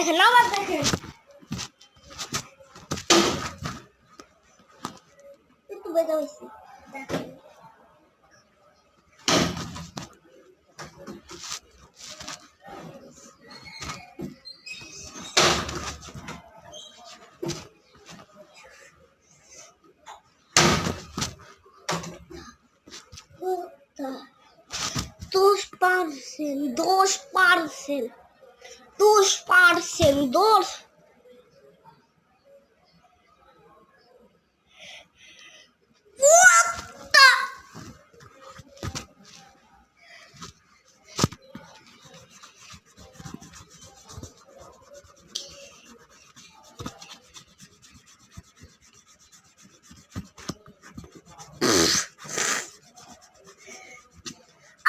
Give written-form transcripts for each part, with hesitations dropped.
দেখেন আবার দেখেন একটু বেজা হয়েছে দেখেন দশ পার্সেন্ট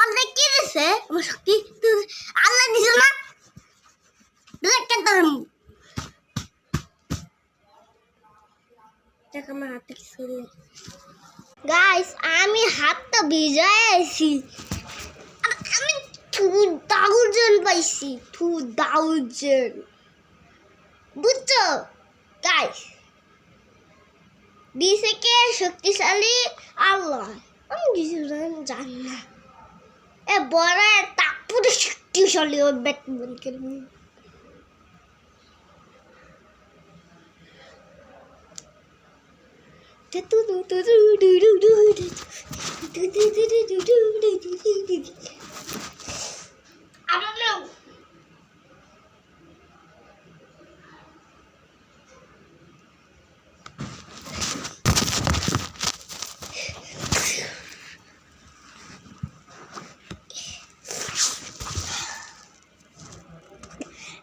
আল্লাহ কি দিছে আমার শক্তি আল্লাহ দিছে না আমার হাতে কিছু গাইস আমি হাতটা ভিজায় আছি আমি 2000 পাইছি 2000 বুঝছো গাইস দিছে কে শক্তিশালী আল্লাহ আমি কিছু জানি না এ বড় তারপরে শক্তিশালী ওই ব্যাটম্যান খেলবে I don't know.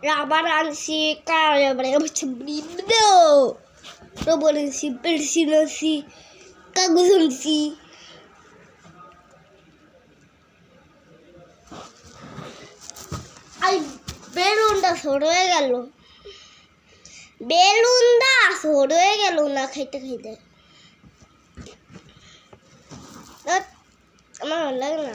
Rabar ansi kaya mereka bercembido. Rabar ansi persinasi kagusansi. Ay বেলুনটা ছোট হয়ে গেল না খাইতে খাইতে আমার ভালো লাগে না